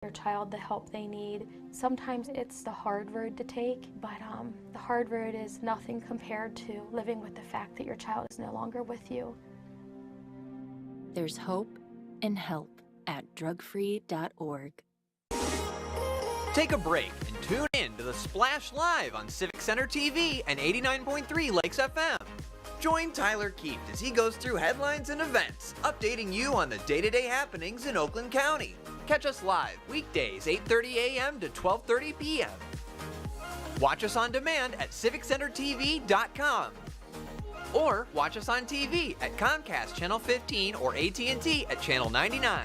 your child the help they need. Sometimes it's the hard road to take, but the hard road is nothing compared to living with the fact that your child is no longer with you. There's hope and help at drugfree.org. Take a break and tune in to The Splash Live on Civic Center TV and 89.3 Lakes FM. Join Tyler Keefe as he goes through headlines and events, updating you on the day-to-day happenings in Oakland County. Catch us live weekdays 8:30 a.m. to 12:30 p.m. Watch us on demand at civiccentertv.com. Or watch us on TV at Comcast Channel 15 or AT&T at Channel 99.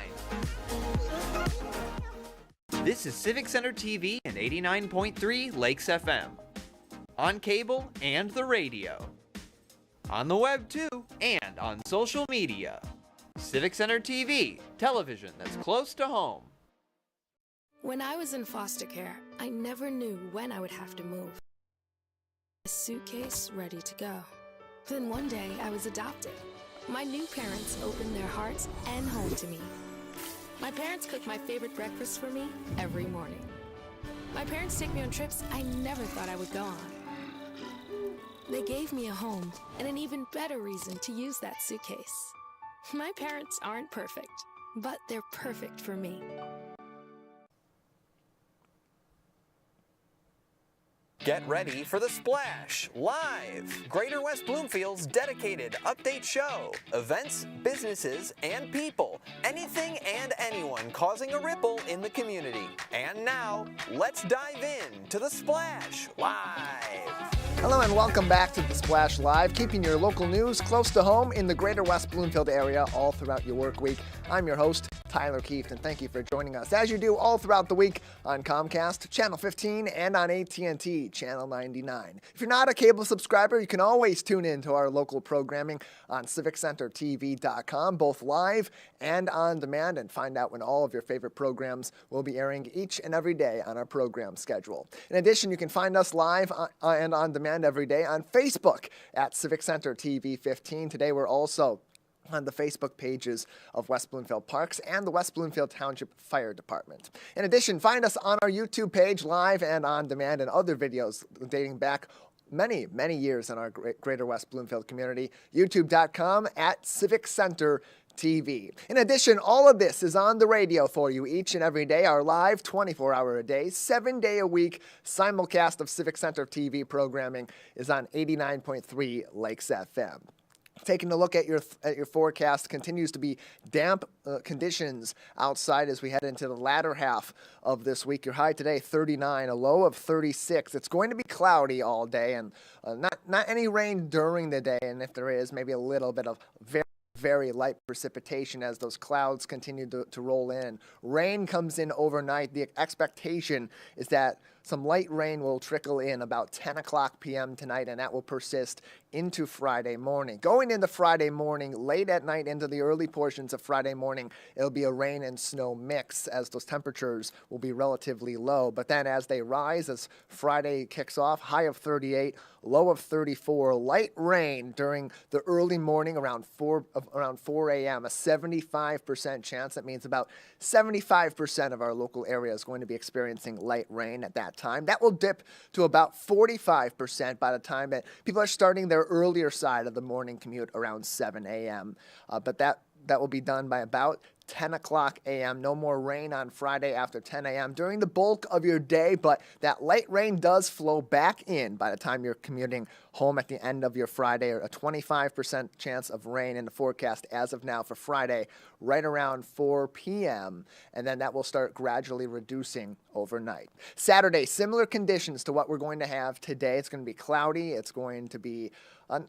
This is Civic Center TV and 89.3 Lakes FM. On cable and the radio. On the web too, and on social media. Civic Center TV, television that's close to home. When I was in foster care, I never knew when I would have to move. A suitcase ready to go. Then one day, I was adopted. My new parents opened their hearts and home to me. My parents cook my favorite breakfast for me every morning. My parents take me on trips I never thought I would go on. They gave me a home and an even better reason to use that suitcase. My parents aren't perfect, but they're perfect for me. Get ready for The Splash Live, Greater West Bloomfield's dedicated update show. Events, businesses, and people. Anything and anyone causing a ripple in the community. And now, let's dive in to The Splash Live. Hello and welcome back to The Splash Live, keeping your local news close to home in the Greater West Bloomfield area all throughout your work week. I'm your host, Tyler Keefe, and thank you for joining us as you do all throughout the week on Comcast, Channel 15, and on AT&T, Channel 99. If you're not a cable subscriber, you can always tune in to our local programming on civiccentertv.com, both live and on demand, and find out when all of your favorite programs will be airing each and every day on our program schedule. In addition, you can find us live and on demand every day on Facebook at Civic Center TV 15. Today we're also on the Facebook pages of West Bloomfield Parks and the West Bloomfield Township Fire Department. In addition, find us on our YouTube page live and on demand, and other videos dating back many, many years in our Greater West Bloomfield community, youtube.com at Civic Center TV. In addition, all of this is on the radio for you each and every day. Our live 24-hour-a-day, 7-day-a-week simulcast of Civic Center TV programming is on 89.3 Lakes FM. Taking a look at your forecast, continues to be damp conditions outside as we head into the latter half of this week. Your high today, 39, a low of 36. It's going to be cloudy all day, and not any rain during the day, and if there is, maybe a little bit of very light precipitation as those clouds continue to roll in. Rain comes in overnight. The expectation is that some light rain will trickle in about 10 o'clock p.m. tonight, and that will persist into Friday morning. Going into Friday morning, late at night into the early portions of Friday morning, it'll be a rain and snow mix as those temperatures will be relatively low. But then as they rise, as Friday kicks off, high of 38, low of 34, light rain during the early morning around 4 a.m., a 75% chance. That means about 75% of our local area is going to be experiencing light rain at that time. That will dip to about 45% by the time that people are starting their earlier side of the morning commute around 7 a.m. But that will be done by about 10 o'clock a.m. No more rain on Friday after 10 a.m. during the bulk of your day, but that light rain does flow back in by the time you're commuting home at the end of your Friday, or a 25% chance of rain in the forecast as of now for Friday, right around 4 p.m., and then that will start gradually reducing overnight. Saturday, similar conditions to what we're going to have today. It's going to be cloudy. It's going to be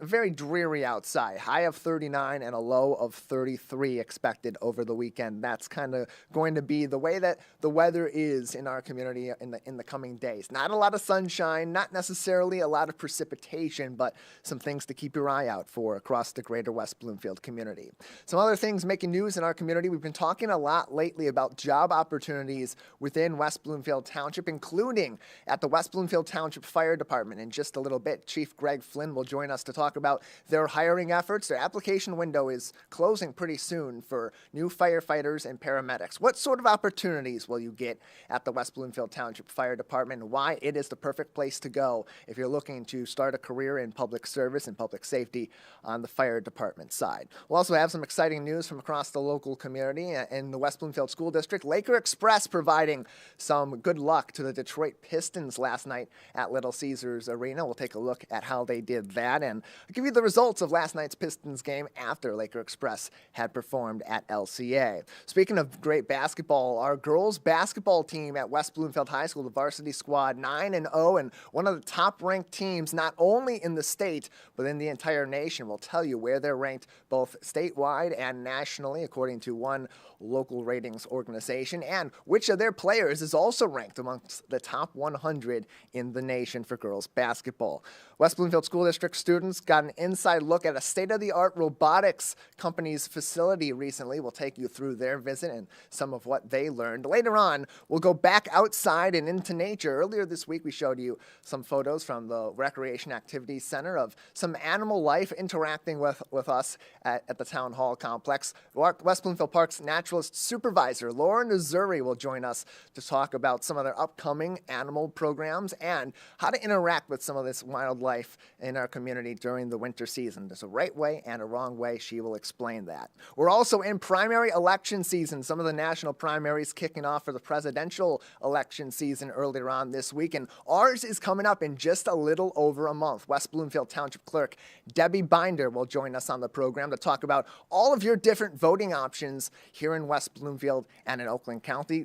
very dreary outside. High of 39 and a low of 33 expected over the weekend. That's kind of going to be the way that the weather is in our community in the coming days. Not a lot of sunshine, not necessarily a lot of precipitation, information, but some things to keep your eye out for across the greater West Bloomfield community. Some other things making news in our community. We've been talking a lot lately about job opportunities within West Bloomfield Township, including at the West Bloomfield Township Fire Department. In just a little bit, Chief Greg Flynn will join us to talk about their hiring efforts. Their application window is closing pretty soon for new firefighters and paramedics. What sort of opportunities will you get at the West Bloomfield Township Fire Department, and why it is the perfect place to go if you're looking to start a career in public service and public safety on the fire department side. We'll also have some exciting news from across the local community. In the West Bloomfield School District, Laker Express providing some good luck to the Detroit Pistons last night at Little Caesars Arena. We'll take a look at how they did that and give you the results of last night's Pistons game after Laker Express had performed at LCA. Speaking of great basketball, our girls basketball team at West Bloomfield High School, the varsity squad, 9-0, and one of the top-ranked teams not only in the state but in the entire nation. We'll tell you where they're ranked both statewide and nationally according to one local ratings organization, and which of their players is also ranked amongst the top 100 in the nation for girls basketball. West Bloomfield School District students got an inside look at a state-of-the-art robotics company's facility recently. We'll take you through their visit and some of what they learned. Later on, we'll go back outside and into nature. Earlier this week, we showed you some photos from the Recreation Activities Center of some animal life interacting with us at the Town Hall complex. West Bloomfield Parks Naturalist Supervisor Azoury will join us to talk about some of their upcoming animal programs and how to interact with some of this wildlife in our community during the winter season. There's a right way and a wrong way. She will explain that. We're also in primary election season. Some of the national primaries kicking off for the presidential election season earlier on this week, and ours is coming up in just a little over a month. West Bloomfield Township Clerk Debbie Binder will join us on the program to talk about all of your different voting options here in West Bloomfield and in Oakland County,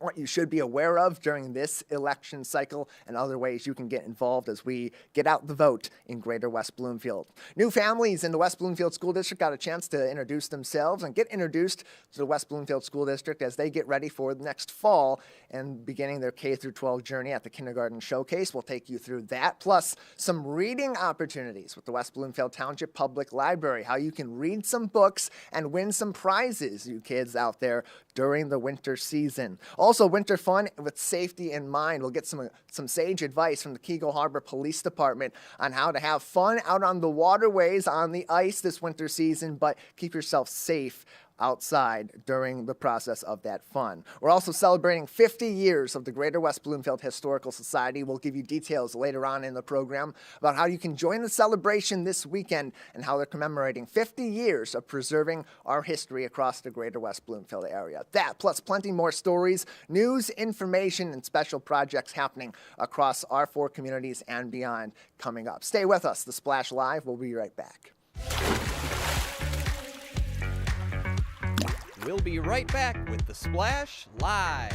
what you should be aware of during this election cycle, and other ways you can get involved as we get out the vote in greater West Bloomfield. New families in the West Bloomfield School District got a chance to introduce themselves and get introduced to the West Bloomfield School District as they get ready for the next fall and beginning their K-12 journey at the Kindergarten Showcase. We'll take you through that, plus some reading opportunities with the West Bloomfield Township Public Library, how you can read some books and win some prizes, you kids out there, during the winter season. Also, winter fun with safety in mind. We'll get some sage advice from the Keego Harbor Police Department on how to have fun out on the waterways on the ice this winter season, but keep yourself safe outside during the process of that fun. We're also celebrating 50 years of the Greater West Bloomfield Historical Society. We'll give you details later on in the program about how you can join the celebration this weekend and how they're commemorating 50 years of preserving our history across the Greater West Bloomfield area. That, plus plenty more stories, news, information, and special projects happening across our 4 communities and beyond coming up. Stay with us. The Splash Live. We'll be right back. We'll be right back with The Splash Live.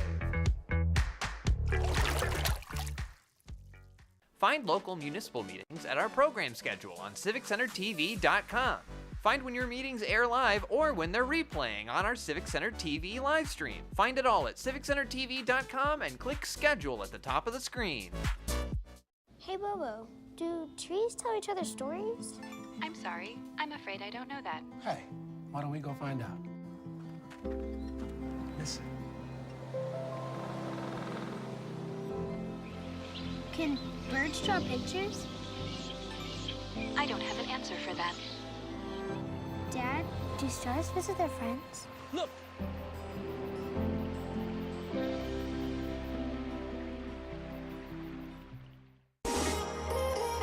Find local municipal meetings at our program schedule on civiccentertv.com. Find when your meetings air live or when they're replaying on our Civic Center TV live stream. Find it all at civiccentertv.com and click schedule at the top of the screen. Hey Bobo, do trees tell each other stories? I'm sorry, I'm afraid I don't know that. Hey, why don't we go find out? Listen. Can birds draw pictures? I don't have an answer for that. Dad, do stars visit their friends? Look!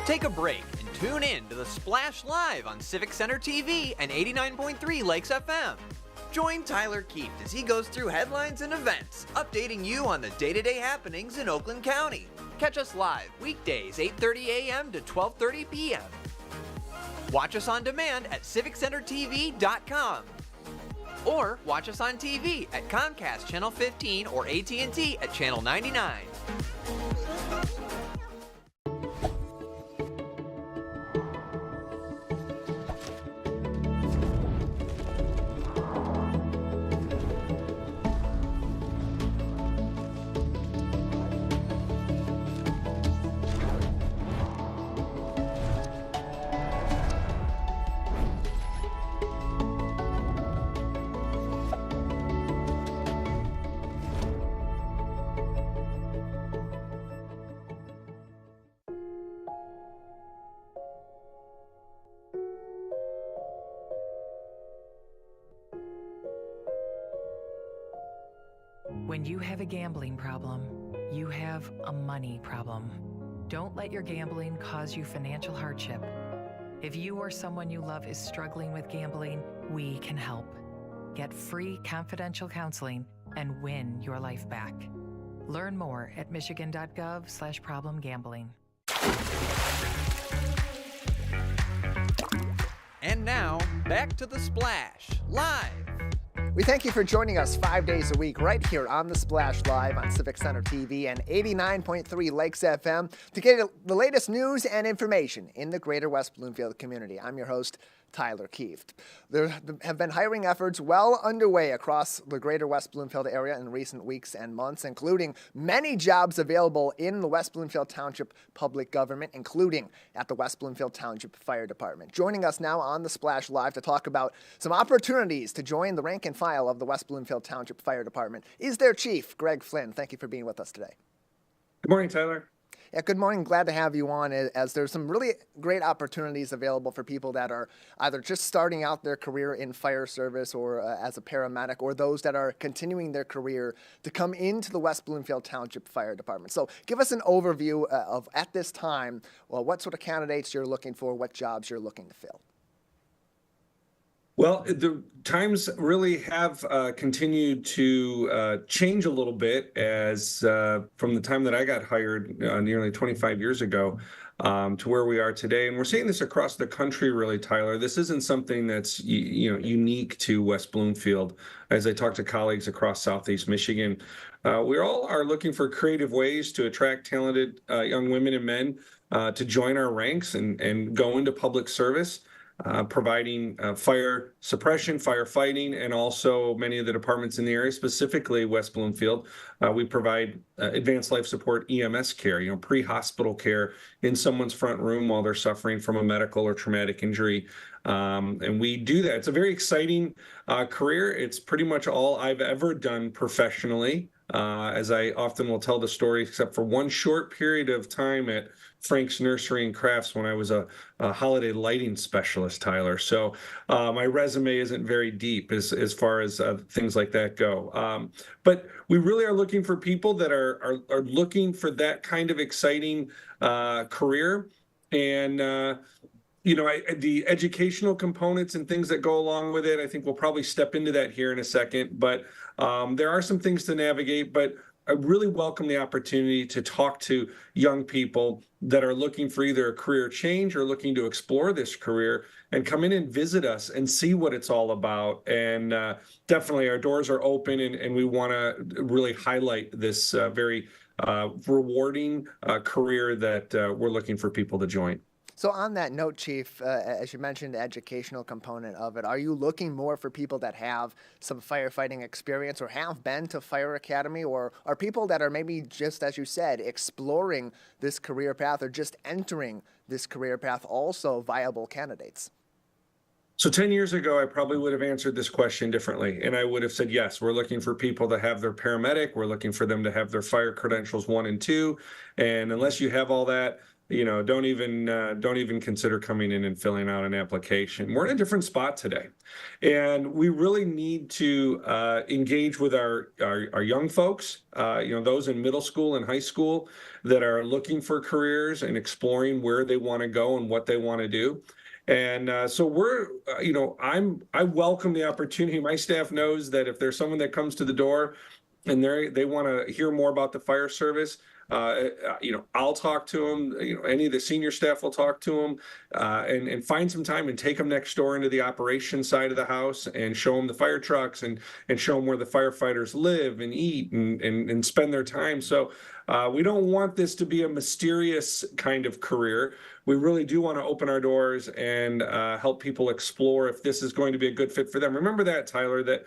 Take a break and tune in to The Splash Live on Civic Center TV and 89.3 Lakes FM. Join Tyler Keefe as he goes through headlines and events, updating you on the day-to-day happenings in Oakland County. Catch us live weekdays 8:30 a.m. to 12:30 p.m. Watch us on demand at civiccentertv.com. Or watch us on TV at Comcast Channel 15 or AT&T at Channel 99. When you have a gambling problem, you have a money problem. Don't let your gambling cause you financial hardship. If you or someone you love is struggling with gambling, we can help. Get free confidential counseling and win your life back. Learn more at michigan.gov/problemgambling. And now, back to The Splash, live. We thank you for joining us 5 days a week right here on The Splash Live on Civic Center TV and 89.3 Lakes FM to get the latest news and information in the greater West Bloomfield community. I'm your host, Tyler Kieft. There have been hiring efforts well underway across the greater West Bloomfield area in recent weeks and months, including many jobs available in the West Bloomfield Township public government, including at the West Bloomfield Township Fire Department. Joining us now on The Splash Live to talk about some opportunities to join the rank and file of the West Bloomfield Township Fire Department is their chief, Greg Flynn. Thank you for being with us today. Good morning, Tyler. Yeah, good morning. Glad to have you on, as there's some really great opportunities available for people that are either just starting out their career in fire service or as a paramedic, or those that are continuing their career to come into the West Bloomfield Township Fire Department. So give us an overview of, at this time, what sort of candidates you're looking for, what jobs you're looking to fill. Well, the times really have continued to change a little bit as from the time that I got hired nearly 25 years ago to where we are today. And we're seeing this across the country, really, Tyler. This isn't something that's unique to West Bloomfield. As I talk to colleagues across Southeast Michigan, we all are looking for creative ways to attract talented young women and men to join our ranks and go into public service. Providing fire suppression, firefighting, and also many of the departments in the area, specifically West Bloomfield. We provide advanced life support EMS care, pre-hospital care in someone's front room while they're suffering from a medical or traumatic injury. And we do that. It's a very exciting career. It's pretty much all I've ever done professionally. As I often will tell the story, except for one short period of time at Frank's Nursery and Crafts when I was a holiday lighting specialist, Tyler. So my resume isn't very deep as far as things like that go. But we really are looking for people that are looking for that kind of exciting career. And the educational components and things that go along with it, I think we'll probably step into that here in a second. But there are some things to navigate, but I really welcome the opportunity to talk to young people that are looking for either a career change or looking to explore this career and come in and visit us and see what it's all about. And definitely our doors are open, and we want to really highlight this very rewarding career that we're looking for people to join. So on that note, Chief, as you mentioned, the educational component of it, are you looking more for people that have some firefighting experience or have been to fire academy, or are people that are maybe just, as you said, exploring this career path or just entering this career path also viable candidates? So 10 years ago, I probably would have answered this question differently. And I would have said, yes, we're looking for people to have their paramedic. We're looking for them to have their fire credentials 1 and 2. And unless you have all that, don't even consider coming in and filling out an application. We're in a different spot today, and we really need to engage with our young folks, those in middle school and high school that are looking for careers and exploring where they want to go and what they want to do. And so we're, I welcome the opportunity. My staff knows that if there's someone that comes to the door and they want to hear more about the fire service, I'll talk to them. Any of the senior staff will talk to them and find some time and take them next door into the operations side of the house and show them the fire trucks and show them where the firefighters live and eat and spend their time. So we don't want this to be a mysterious kind of career. We really do want to open our doors and help people explore if this is going to be a good fit for them. Remember that, Tyler, that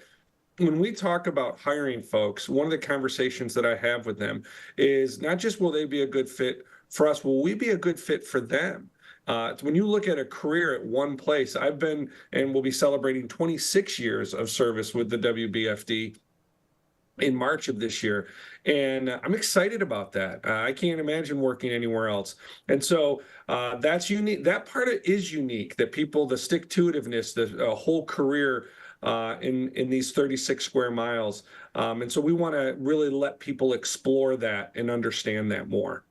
when we talk about hiring folks, one of the conversations that I have with them is not just will they be a good fit for us, will we be a good fit for them? When you look at a career at one place, I've been and will be celebrating 26 years of service with the WBFD in March of this year. And I'm excited about that. I can't imagine working anywhere else. And so that's unique. That part is unique, that people, the stick-to-itiveness, the whole career in these 36 square miles. And so we want to really let people explore that and understand that more.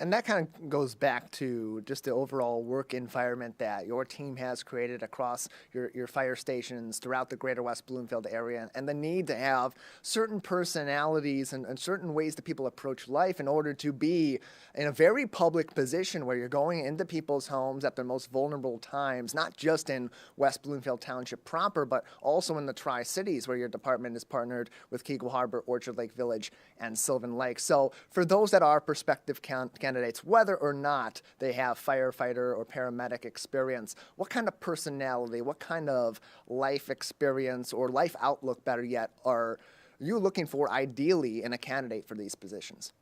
And that kind of goes back to just the overall work environment that your team has created across your fire stations throughout the greater West Bloomfield area, and the need to have certain personalities and certain ways that people approach life in order to be in a very public position where you're going into people's homes at their most vulnerable times, not just in West Bloomfield Township proper, but also in the Tri-Cities where your department is partnered with Kegel Harbor, Orchard Lake Village, and Sylvan Lake. So for those that are prospective candidates, whether or not they have firefighter or paramedic experience, what kind of personality, what kind of life experience or life outlook, better yet, are you looking for ideally in a candidate for these positions?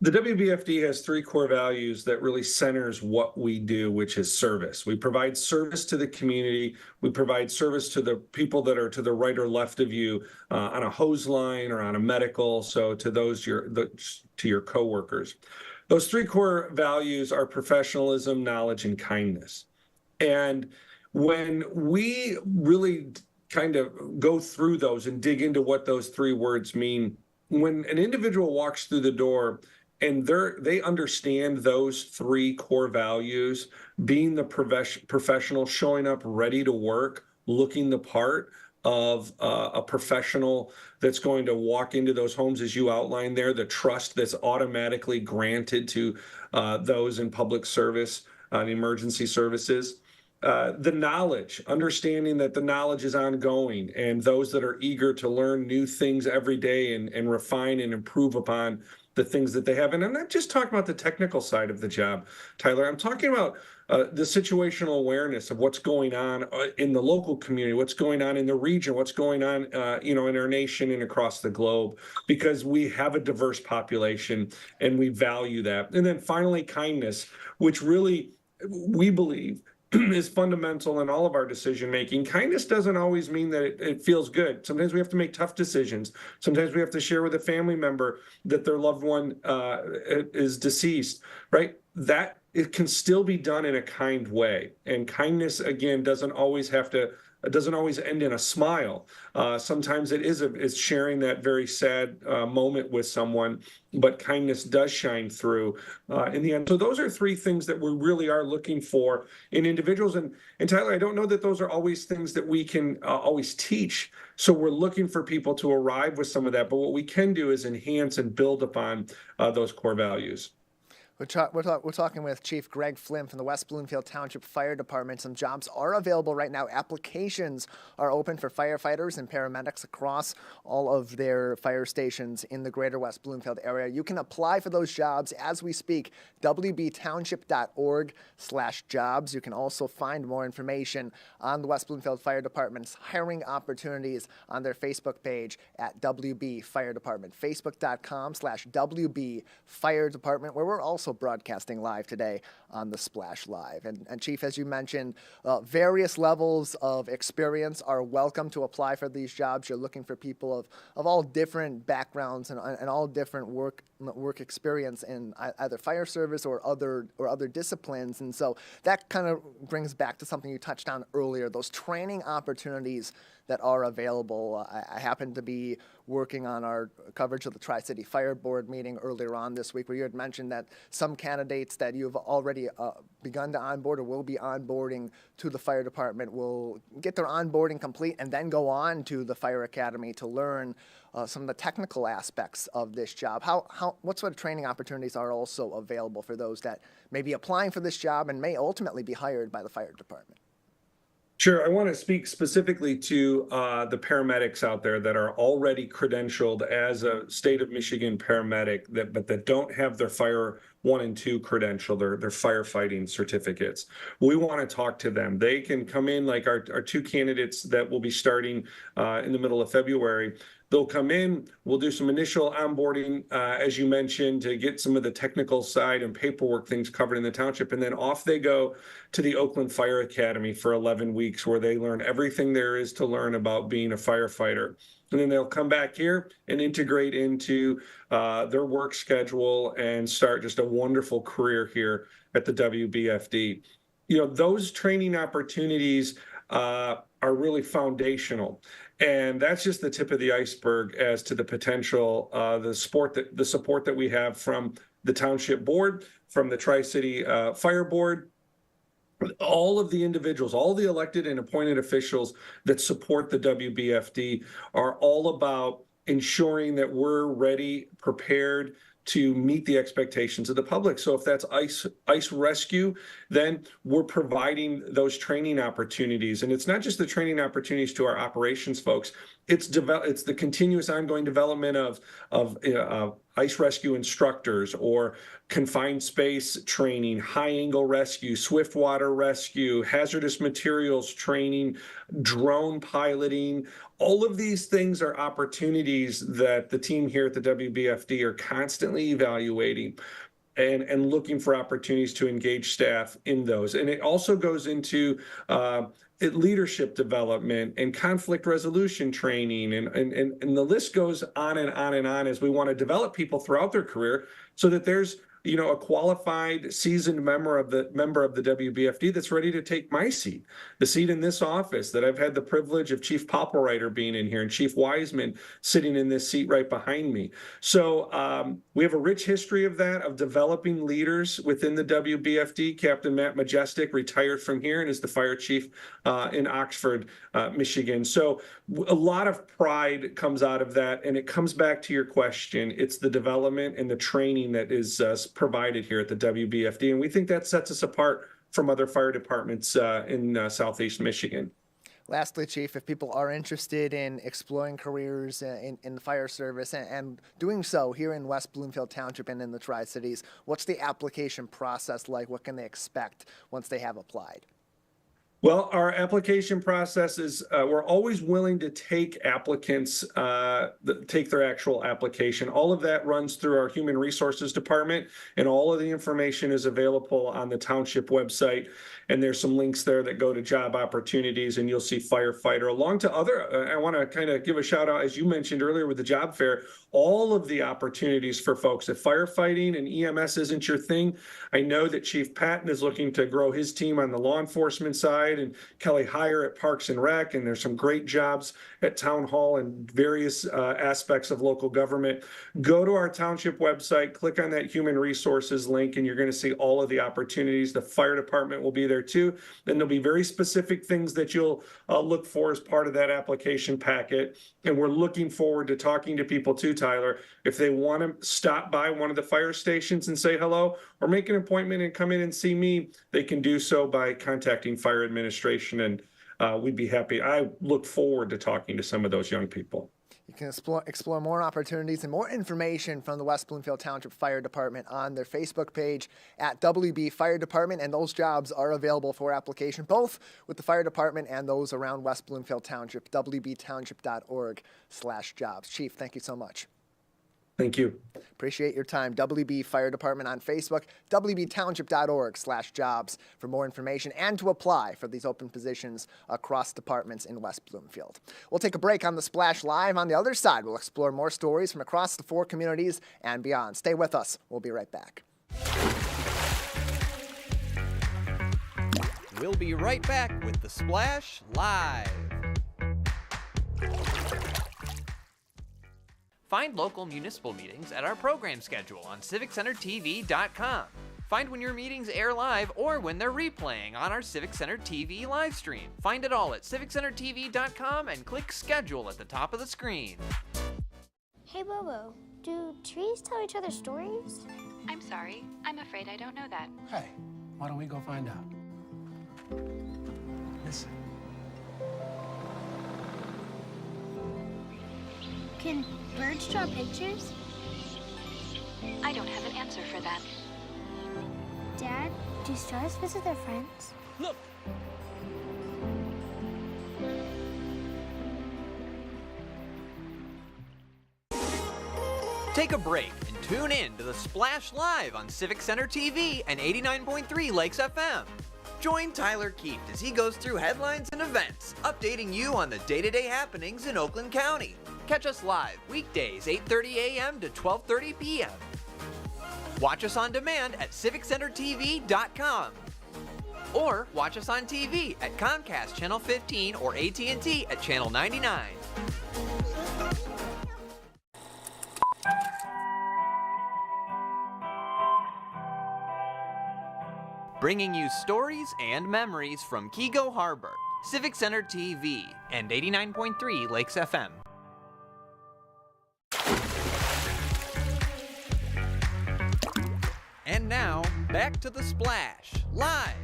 The WBFD has three core values that really centers what we do, which is service. We provide service to the community. We provide service to the people that are to the right or left of you on a hose line or on a medical. So to those to your coworkers. Those three core values are professionalism, knowledge, and kindness. And when we really kind of go through those and dig into what those three words mean, when an individual walks through the door and they understand those three core values, being the professional, showing up ready to work, looking the part of a professional that's going to walk into those homes as you outlined there, the trust that's automatically granted to those in public service, emergency services. The knowledge, understanding that the knowledge is ongoing, and those that are eager to learn new things every day and refine and improve upon the things that they have. And I'm not just talking about the technical side of the job, Tyler. I'm talking about the situational awareness of what's going on in the local community, what's going on in the region, what's going on, in our nation and across the globe, because we have a diverse population and we value that. And then finally, kindness, which really we believe is fundamental in all of our decision making. Kindness doesn't always mean that it feels good. Sometimes we have to make tough decisions. Sometimes we have to share with a family member that their loved one is deceased, right? That it can still be done in a kind way. And kindness, again, doesn't always end in a smile. Sometimes it is sharing that very sad moment with someone, but kindness does shine through in the end. So those are three things that we really are looking for in individuals. And Tyler, I don't know that those are always things that we can always teach. So we're looking for people to arrive with some of that. But what we can do is enhance and build upon those core values. We're talking with Chief Greg Flynn from the West Bloomfield Township Fire Department. Some jobs are available right now. Applications are open for firefighters and paramedics across all of their fire stations in the greater West Bloomfield area. You can apply for those jobs as we speak, wbtownship.org/jobs. You can also find more information on the West Bloomfield Fire Department's hiring opportunities on their Facebook page at WB Fire Department, facebook.com/WB Fire Department, where we're also broadcasting live today on the Splash Live. And Chief, as you mentioned, various levels of experience are welcome to apply for these jobs. You're looking for people of all different backgrounds and all different work experience in either fire service or other disciplines. And so that kind of brings back to something you touched on earlier, those training opportunities that are available. I happened to be working on our coverage of the Tri-City Fire Board meeting earlier on this week, where you had mentioned that some candidates that you've already begun to onboard or will be onboarding to the fire department will get their onboarding complete and then go on to the fire academy to learn some of the technical aspects of this job. What sort of training opportunities are also available for those that may be applying for this job and may ultimately be hired by the fire department? Sure. I want to speak specifically to the paramedics out there that are already credentialed as a state of Michigan paramedic, but that don't have their Fire 1 and 2 credential, their firefighting certificates. We want to talk to them. They can come in like our two candidates that will be starting in the middle of February. They'll come in, we'll do some initial onboarding, as you mentioned, to get some of the technical side and paperwork things covered in the township. And then off they go to the Oakland Fire Academy for 11 weeks, where they learn everything there is to learn about being a firefighter. And then they'll come back here and integrate into their work schedule and start just a wonderful career here at the WBFD. You know, those training opportunities are really foundational. And that's just the tip of the iceberg as to the potential, the support that we have from the Township Board, from the Tri-City Fire Board, all of the individuals, all the elected and appointed officials that support the WBFD are all about ensuring that we're ready, prepared to meet the expectations of the public. So if that's ice rescue, then we're providing those training opportunities. And it's not just the training opportunities to our operations folks. It's the continuous ongoing development of ice rescue instructors, or confined space training, high angle rescue, swift water rescue, hazardous materials training, drone piloting. All of these things are opportunities that the team here at the WBFD are constantly evaluating and looking for opportunities to engage staff in those. And it also goes into leadership development and conflict resolution training, and the list goes on and on and on, as we want to develop people throughout their career so that there's a qualified, seasoned member of the WBFD that's ready to take my seat, the seat in this office that I've had the privilege of Chief Poppelreiter being in here and Chief Wiseman sitting in this seat right behind me. So we have a rich history of that, of developing leaders within the WBFD. Captain Matt Majestic retired from here and is the fire chief in Oxford, Michigan. So a lot of pride comes out of that, and it comes back to your question. It's the development and the training that is provided here at the WBFD, and we think that sets us apart from other fire departments in Southeast Michigan. Lastly, Chief, if people are interested in exploring careers in the fire service and doing so here in West Bloomfield Township and in the Tri-Cities, what's the application process like? What can they expect once they have applied? Well, our application process is, we're always willing to take applicants, take their actual application. All of that runs through our Human Resources Department, and all of the information is available on the Township website. And there's some links there that go to job opportunities, and you'll see firefighter along to other, I want to kind of give a shout out, as you mentioned earlier with the job fair, all of the opportunities for folks. If firefighting and EMS isn't your thing, I know that Chief Patton is looking to grow his team on the law enforcement side, and Kelly Heyer at Parks and Rec, and there's some great jobs at Town Hall and various aspects of local government. Go to our Township website, click on that Human Resources link, and you're going to see all of the opportunities. The fire department will be there too. Then there'll be very specific things that you'll look for as part of that application packet. And we're looking forward to talking to people too, Tyler. If they want to stop by one of the fire stations and say hello, or make an appointment and come in and see me, they can do so by contacting fire administration, and we'd be happy. I look forward to talking to some of those young people. You can explore more opportunities and more information from the West Bloomfield Township Fire Department on their Facebook page at WB Fire Department, and those jobs are available for application both with the fire department and those around West Bloomfield Township, wbtownship.org/jobs. Chief, thank you so much. Thank you. Appreciate your time. WB Fire Department on Facebook, wbtownship.org/jobs for more information and to apply for these open positions across departments in West Bloomfield. We'll take a break on the Splash Live. On the other side, we'll explore more stories from across the 4 communities and beyond. Stay with us. We'll be right back. We'll be right back with the Splash Live. Find local municipal meetings at our program schedule on civiccentertv.com. Find when your meetings air live or when they're replaying on our Civic Center TV live stream. Find it all at civiccentertv.com and click schedule at the top of the screen. Hey, Bobo, do trees tell each other stories? I'm sorry. I'm afraid I don't know that. Hey, why don't we go find out? Listen. Can birds draw pictures? I don't have an answer for that. Dad, do stars visit their friends? Look! Take a break and tune in to the Splash Live on Civic Center TV and 89.3 Lakes FM. Join Tyler Keefe as he goes through headlines and events, updating you on the day-to-day happenings in Oakland County. Catch us live weekdays 8:30 a.m. to 12:30 p.m. Watch us on demand at civiccentertv.com. Or watch us on TV at Comcast Channel 15 or AT&T at Channel 99. Bringing you stories and memories from Kego Harbor, Civic Center TV, and 89.3 Lakes FM. And now, back to The Splash, live.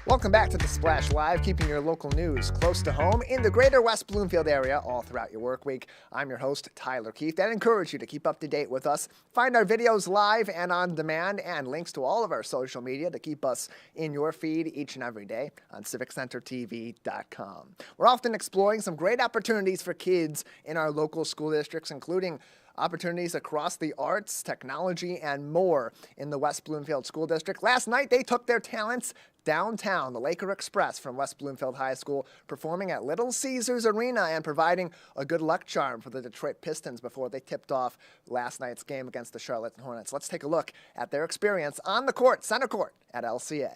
Welcome back to The Splash Live, keeping your local news close to home in the greater West Bloomfield area all throughout your work week. I'm your host, Tyler Keefe, and encourage you to keep up to date with us. Find our videos live and on demand and links to all of our social media to keep us in your feed each and every day on civiccentertv.com. We're often exploring some great opportunities for kids in our local school districts, including opportunities across the arts, technology, and more in the West Bloomfield School District. Last night, they took their talents downtown. The Laker Express from West Bloomfield High School performing at Little Caesars Arena and providing a good luck charm for the Detroit Pistons before they tipped off last night's game against the Charlotte Hornets. Let's take a look at their experience on the court, center court at LCA.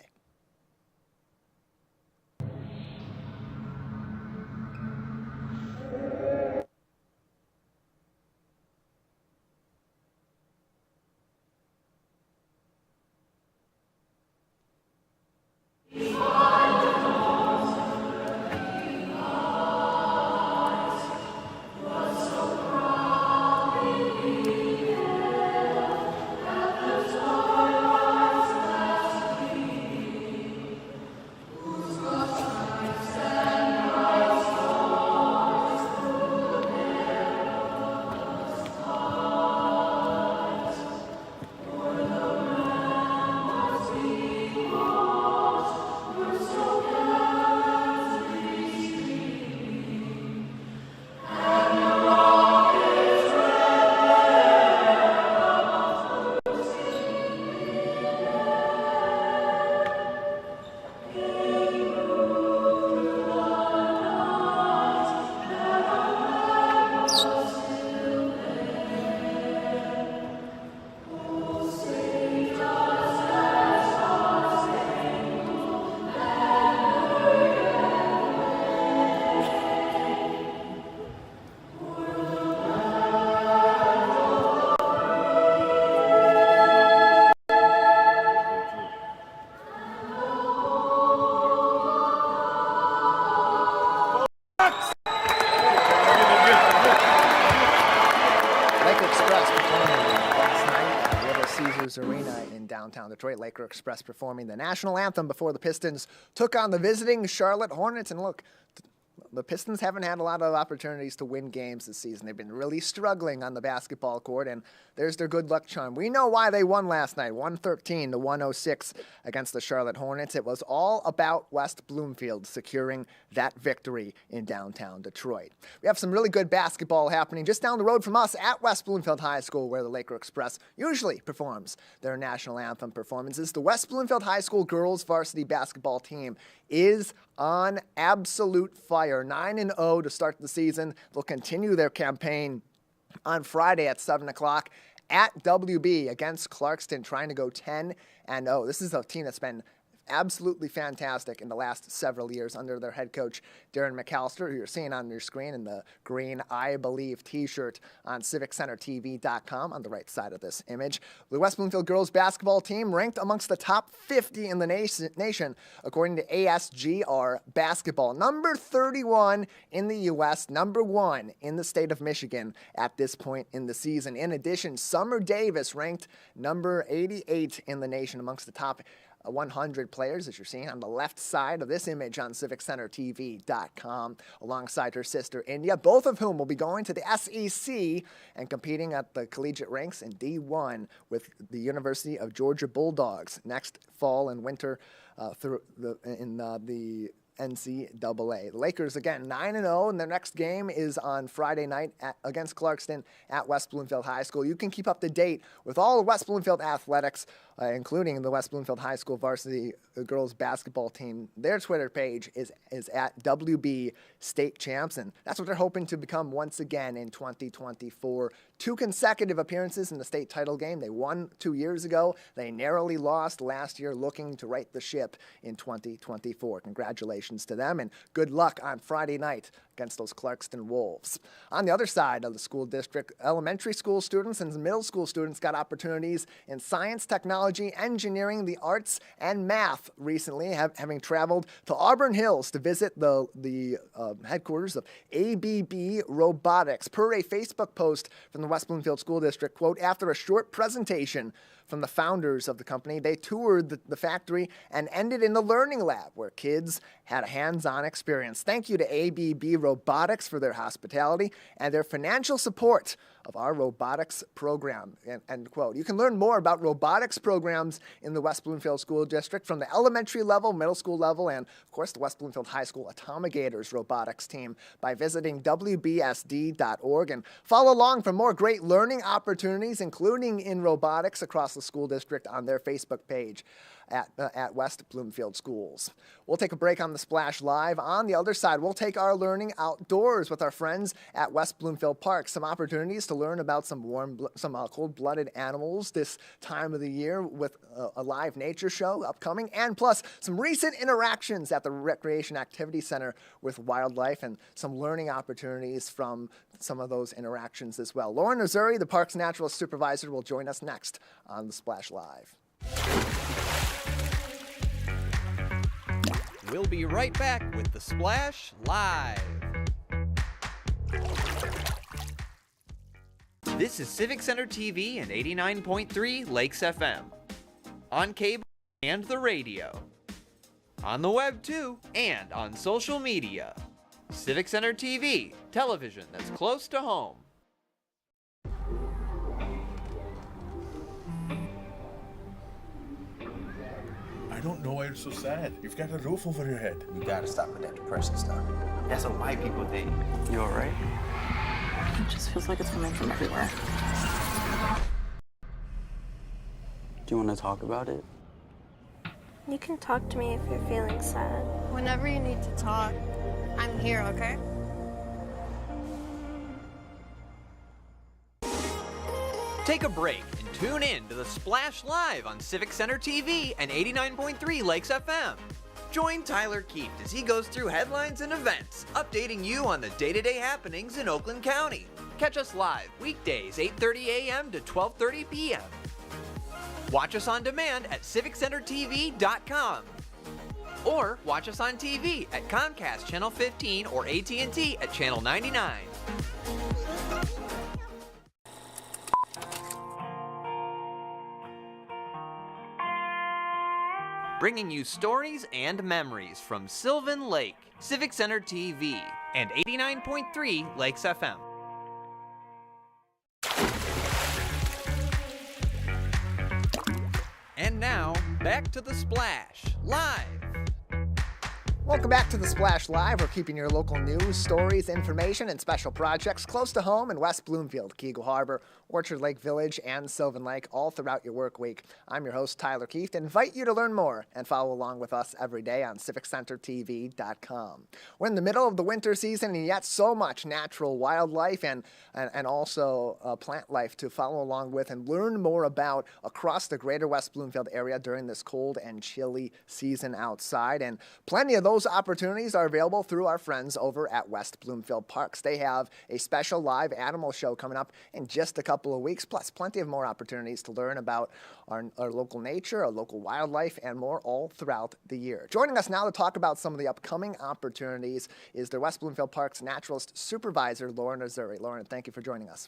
Arena in downtown Detroit. Laker Express performing the national anthem before the Pistons took on the visiting Charlotte Hornets. And look, the Pistons haven't had a lot of opportunities to win games this season. They've been really struggling on the basketball court, and there's their good luck charm. We know why they won last night, 113-106 against the Charlotte Hornets. It was all about West Bloomfield securing that victory in downtown Detroit. We have some really good basketball happening just down the road from us at West Bloomfield High School, where the Laker Express usually performs their national anthem performances. The West Bloomfield High School girls varsity basketball team is on absolute fire, 9-0 to start the season. They'll continue their campaign on Friday at 7 o'clock at WB against Clarkston, trying to go 10-0. This is a team that's been absolutely fantastic in the last several years under their head coach, Darren McAllister, who you're seeing on your screen in the green I Believe t-shirt on CivicCenterTV.com on the right side of this image. The West Bloomfield girls basketball team ranked amongst the top 50 in the nation according to ASGR Basketball. Number 31 in the U.S., number 1 in the state of Michigan at this point in the season. In addition, Summer Davis ranked number 88 in the nation amongst the top 100 players, as you're seeing on the left side of this image on CivicCenterTV.com, alongside her sister India, both of whom will be going to the SEC and competing at the collegiate ranks in D1 with the University of Georgia Bulldogs next fall and winter in the NCAA. The Lakers, again, 9-0, and their next game is on Friday night against Clarkston at West Bloomfield High School. You can keep up to date with all of West Bloomfield athletics, including the West Bloomfield High School varsity girls basketball team. Their Twitter page is at WB State Champs, and that's what they're hoping to become once again in 2024 2 consecutive appearances in the state title game. They won 2 years ago. They narrowly lost last year, looking to right the ship in 2024. Congratulations to them, and good luck on Friday night against those Clarkston Wolves. On the other side of the school district, elementary school students and middle school students got opportunities in science, technology, engineering, the arts, and math recently, having traveled to Auburn Hills to visit the headquarters of ABB Robotics. Per a Facebook post from the West Bloomfield School District, quote, after a short presentation from the founders of the company, they toured the factory and ended in the learning lab where kids had a hands-on experience. Thank you to ABB Robotics for their hospitality and their financial support of our robotics program, end quote. You can learn more about robotics programs in the West Bloomfield School District from the elementary level, middle school level, and of course the West Bloomfield High School Atomigators robotics team by visiting wbsd.org, and follow along for more great learning opportunities, including in robotics, across the school district on their Facebook page at West Bloomfield Schools. We'll take a break on the Splash Live. On the other side, we'll take our learning outdoors with our friends at West Bloomfield Parks. Some opportunities to learn about some cold-blooded animals this time of the year with a live nature show upcoming, and plus some recent interactions at the Recreation Activity Center with wildlife and some learning opportunities from some of those interactions as well. Lauren Azoury, the Parks Naturalist Supervisor, will join us next on the Splash Live. We'll be right back with the Splash Live. This is Civic Center TV and 89.3 Lakes FM. On cable and the radio. On the web too, and on social media. Civic Center TV, television that's close to home. I don't know why you're so sad. You've got a roof over your head. You gotta stop with that depression stuff. That's what white people think. You alright? It just feels like it's coming from everywhere. Do you want to talk about it? You can talk to me if you're feeling sad. Whenever you need to talk, I'm here, okay? Take a break and tune in to the Splash Live on Civic Center TV and 89.3 Lakes FM. Join Tyler Keefe as he goes through headlines and events, updating you on the day-to-day happenings in Oakland County. Catch us live weekdays 8:30 a.m. to 12:30 p.m. Watch us on demand at civiccentertv.com. Or watch us on TV at Comcast Channel 15 or AT&T at Channel 99. Bringing you stories and memories from Sylvan Lake, Civic Center TV, and 89.3 Lakes FM. And now, back to the Splash, live. Welcome back to the Splash Live. We're keeping your local news, stories, information, and special projects close to home in West Bloomfield, Keagle Harbor, Orchard Lake Village, and Sylvan Lake, all throughout your work week. I'm your host, Tyler Keefe, and invite you to learn more and follow along with us every day on civiccentertv.com. We're in the middle of the winter season, and yet so much natural wildlife and also plant life to follow along with and learn more about across the greater West Bloomfield area during this cold and chilly season outside. And plenty of those opportunities are available through our friends over at West Bloomfield Parks. They have a special live animal show coming up in just a couple of weeks, plus plenty of more opportunities to learn about our local nature, our local wildlife, and more all throughout the year. Joining us now to talk about some of the upcoming opportunities is the West Bloomfield Parks Naturalist Supervisor, Lauren Azoury. Lauren, thank you for joining us.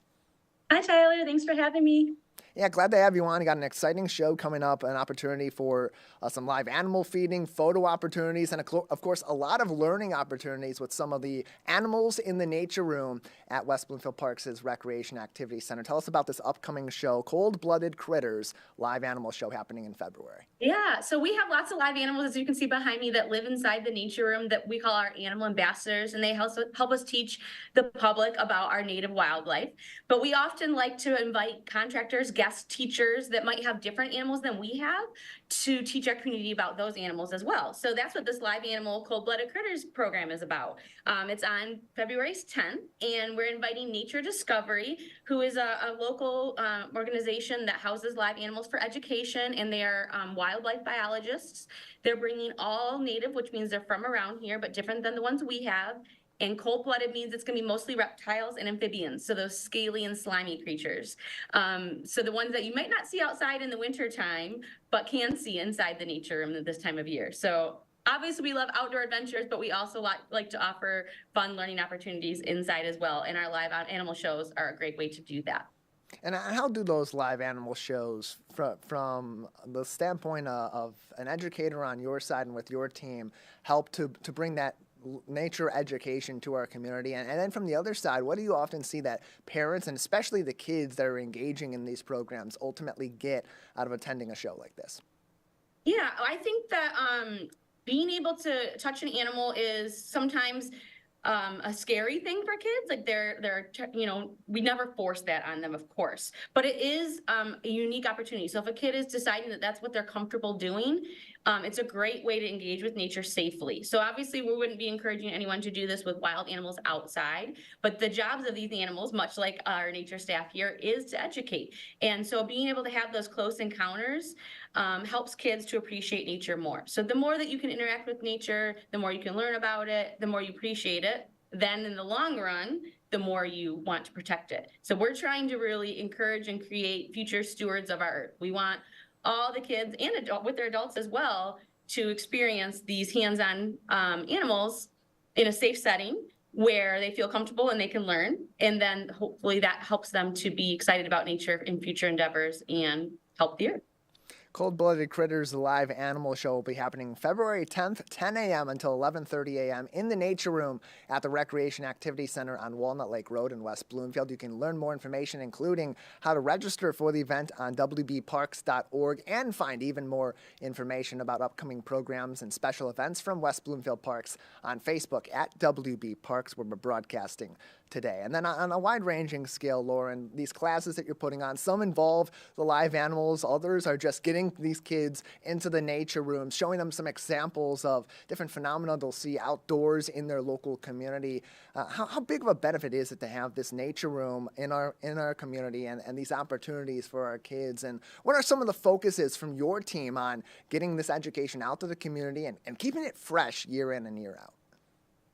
Hi, Tyler. Thanks for having me. Yeah, glad to have you on. You got an exciting show coming up, an opportunity for some live animal feeding, photo opportunities, and of course, a lot of learning opportunities with some of the animals in the nature room at West Bloomfield Parks' Recreation Activity Center. Tell us about this upcoming show, Cold-Blooded Critters, live animal show happening in February. Yeah, so we have lots of live animals, as you can see behind me, that live inside the nature room that we call our animal ambassadors, and they help us teach the public about our native wildlife. But we often like to invite contractors, guest teachers that might have different animals than we have to teach our community about those animals as well. So that's what this Live Animal Cold-Blooded Critters program is about. It's on February 10th, and we're inviting Nature Discovery, who is a local organization that houses live animals for education, and they are wildlife biologists. They're bringing all native, which means they're from around here, but different than the ones we have. And cold-blooded means it's going to be mostly reptiles and amphibians, so those scaly and slimy creatures. So the ones that you might not see outside in the winter time, but can see inside the nature room at this time of year. So obviously we love outdoor adventures, but we also like to offer fun learning opportunities inside as well. And our live animal shows are a great way to do that. And how do those live animal shows, from the standpoint of an educator on your side and with your team, help to bring that nature education to our community? And then from the other side, what do you often see that parents, and especially the kids that are engaging in these programs, ultimately get out of attending a show like this? Yeah, I think that being able to touch an animal is sometimes a scary thing for kids. Like we never force that on them, of course, but it is a unique opportunity. So if a kid is deciding that that's what they're comfortable doing, it's a great way to engage with nature safely. So obviously we wouldn't be encouraging anyone to do this with wild animals outside, but the jobs of these animals, much like our nature staff here, is to educate. And so being able to have those close encounters helps kids to appreciate nature more. So the more that you can interact with nature, the more you can learn about it, the more you appreciate it, then in the long run, the more you want to protect it. So we're trying to really encourage and create future stewards of our earth. We want all the kids and with their adults as well to experience these hands-on animals in a safe setting where they feel comfortable and they can learn. And then hopefully that helps them to be excited about nature in future endeavors and help the earth. Cold-Blooded Critters, the live animal show, will be happening February 10th, 10 a.m. until 11:30 a.m. in the Nature Room at the Recreation Activity Center on Walnut Lake Road in West Bloomfield. You can learn more information, including how to register for the event on wbparks.org, and find even more information about upcoming programs and special events from West Bloomfield Parks on Facebook at WB Parks, where we're broadcasting today. And then on a wide-ranging scale, Lauren, these classes that you're putting on, some involve the live animals, others are just getting these kids into the nature rooms, showing them some examples of different phenomena they'll see outdoors in their local community. How big of a benefit is it to have this nature room in our community and these opportunities for our kids? And what are some of the focuses from your team on getting this education out to the community and keeping it fresh year in and year out?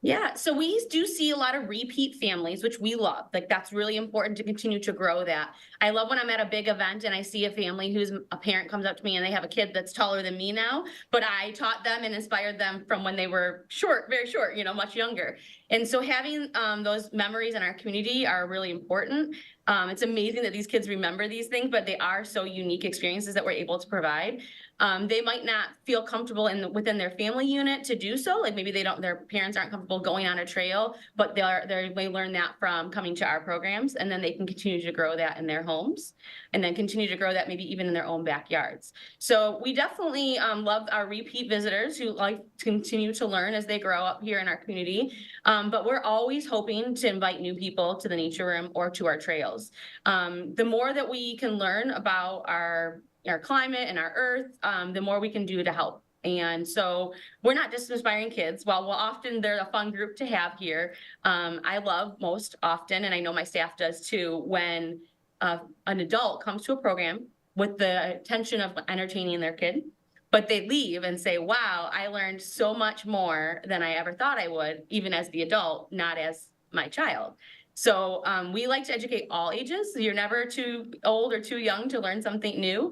Yeah, so we do see a lot of repeat families, which we love. Like, that's really important to continue to grow that. I love when I'm at a big event and I see a family whose a parent comes up to me and they have a kid that's taller than me now, but I taught them and inspired them from when they were short, very short, much younger. And so having those memories in our community are really important. It's amazing that these kids remember these things, but they are so unique experiences that we're able to provide. They might not feel comfortable within their family unit to do so. Like maybe their parents aren't comfortable going on a trail, but they learn that from coming to our programs, and then they can continue to grow that in their homes, and then continue to grow that maybe even in their own backyards. So we definitely love our repeat visitors who like to continue to learn as they grow up here in our community. But we're always hoping to invite new people to the nature room or to our trails. The more that we can learn about our climate and our earth, the more we can do to help. And so we're not just inspiring kids. While often they're a fun group to have here, I love most often, and I know my staff does too, when an adult comes to a program with the intention of entertaining their kid, but they leave and say, wow, I learned so much more than I ever thought I would, even as the adult, not as my child. So we like to educate all ages. You're never too old or too young to learn something new.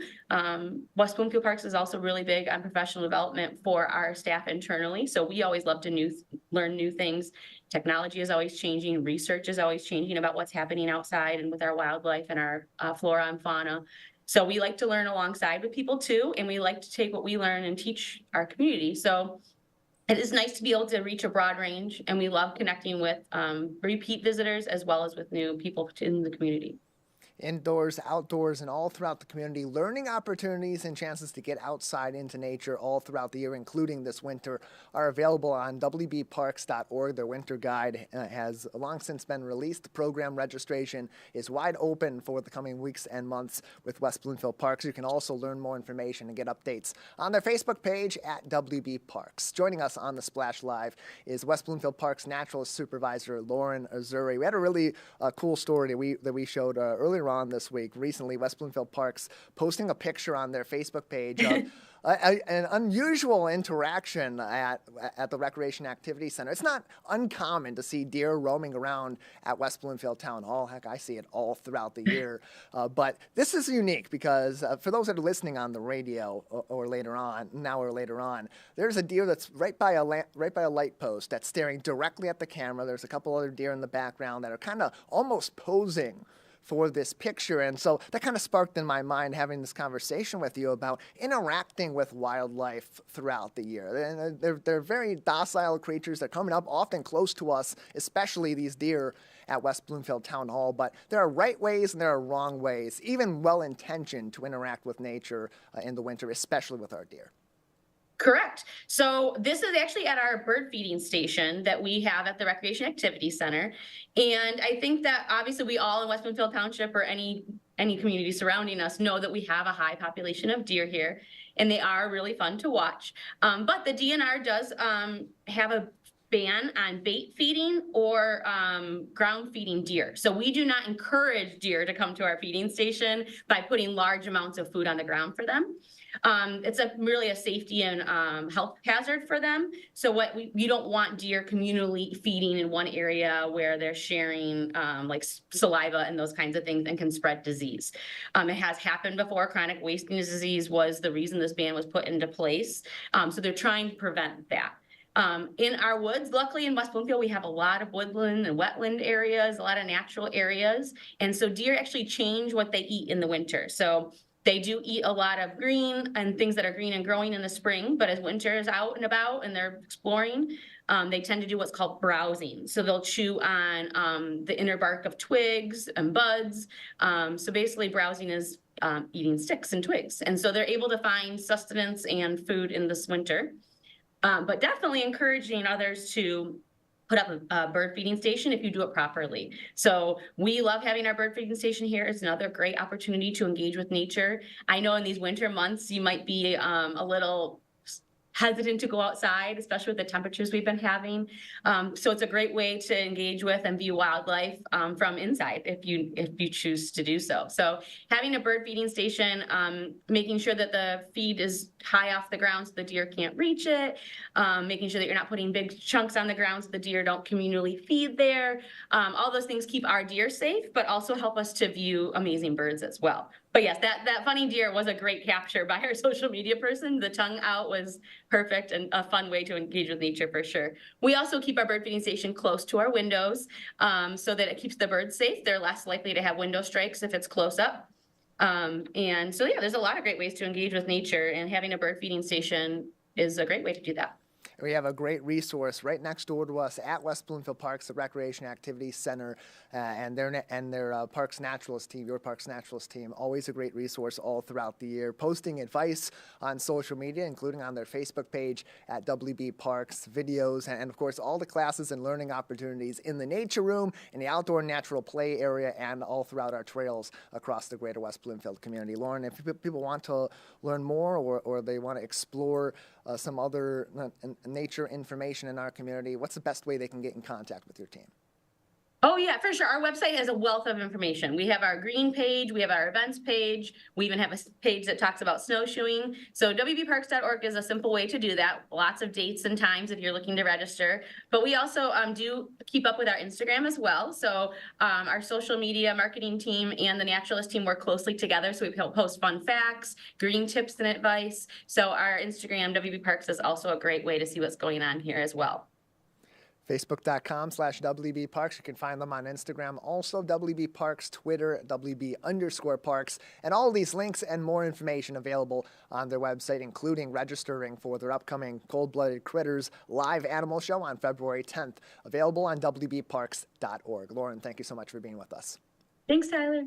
West Bloomfield Parks is also really big on professional development for our staff internally. So we always love to learn new things. Technology is always changing. Research is always changing about what's happening outside and with our wildlife and our flora and fauna. So we like to learn alongside with people too, and we like to take what we learn and teach our community. So it is nice to be able to reach a broad range, and we love connecting with repeat visitors as well as with new people in the community. Indoors, outdoors, and all throughout the community, learning opportunities and chances to get outside into nature all throughout the year, including this winter, are available on wbparks.org. Their winter guide has long since been released. The program registration is wide open for the coming weeks and months with West Bloomfield Parks. You can also learn more information and get updates on their Facebook page at WB Parks. Joining us on the Splash Live is West Bloomfield Parks Naturalist Supervisor Lauren Azoury. We had a really cool story that we showed earlier on this week. Recently, West Bloomfield Parks posting a picture on their Facebook page of an unusual interaction at the Recreation Activity Center. It's not uncommon to see deer roaming around at West Bloomfield Town Hall. Heck, I see it all throughout the year. But this is unique because for those that are listening on the radio or later on, there's a deer that's right by a light post that's staring directly at the camera. There's a couple other deer in the background that are kind of almost posing for this picture. And so that kind of sparked in my mind having this conversation with you about interacting with wildlife throughout the year. And they're very docile creatures. They're coming up often close to us, especially these deer at West Bloomfield Town Hall. But there are right ways and there are wrong ways, even well-intentioned, to interact with nature in the winter, especially with our deer. Correct. So this is actually at our bird feeding station that we have at the Recreation Activity Center. And I think that obviously we all in West Bloomfield Township or any community surrounding us know that we have a high population of deer here, and they are really fun to watch. But the DNR does have a ban on bait feeding or ground feeding deer. So we do not encourage deer to come to our feeding station by putting large amounts of food on the ground for them. It's really a safety and health hazard for them. So you don't want deer communally feeding in one area where they're sharing like saliva and those kinds of things and can spread disease. It has happened before. Chronic wasting disease was the reason this ban was put into place. So they're trying to prevent that. In our woods, luckily in West Bloomfield, we have a lot of woodland and wetland areas, a lot of natural areas. And so deer actually change what they eat in the winter. So they do eat a lot of green and things that are green and growing in the spring, but as winter is out and about and they're exploring, they tend to do what's called browsing. So they'll chew on the inner bark of twigs and buds. So basically browsing is eating sticks and twigs. And so they're able to find sustenance and food in this winter. But definitely encouraging others to put up a bird feeding station if you do it properly. So we love having our bird feeding station here. It's another great opportunity to engage with nature. I know in these winter months, you might be a little hesitant to go outside, especially with the temperatures we've been having. So it's a great way to engage with and view wildlife from inside if you choose to do so. So having a bird feeding station, making sure that the feed is high off the ground so the deer can't reach it, making sure that you're not putting big chunks on the ground so the deer don't communally feed there. All those things keep our deer safe, but also help us to view amazing birds as well. But yes, that funny deer was a great capture by our social media person. The tongue out was perfect and a fun way to engage with nature for sure. We also keep our bird feeding station close to our windows so that it keeps the birds safe. They're less likely to have window strikes if it's close up. And so yeah, there's a lot of great ways to engage with nature, and having a bird feeding station is a great way to do that. We have a great resource right next door to us at West Bloomfield Parks, the Recreation Activity Center, and their Parks Naturalist team, your Parks Naturalist team, always a great resource all throughout the year, posting advice on social media, including on their Facebook page at WB Parks, videos, and of course all the classes and learning opportunities in the nature room, in the outdoor natural play area, and all throughout our trails across the greater West Bloomfield community. Lauren, if people want to learn more or they want to explore some other nature information in our community, what's the best way they can get in contact with your team? Oh yeah, for sure. Our website has a wealth of information. We have our green page, we have our events page, we even have a page that talks about snowshoeing. So wbparks.org is a simple way to do that. Lots of dates and times if you're looking to register. But we also do keep up with our Instagram as well. So our social media marketing team and the Naturalist team work closely together. So we post fun facts, green tips and advice. So our Instagram, WB Parks, is also a great way to see what's going on here as well. Facebook.com/WB Parks. You can find them on Instagram. Also, WB Parks, Twitter, WB_Parks. And all these links and more information available on their website, including registering for their upcoming Cold-Blooded Critters live animal show on February 10th. Available on WBParks.org. Lauren, thank you so much for being with us. Thanks, Tyler.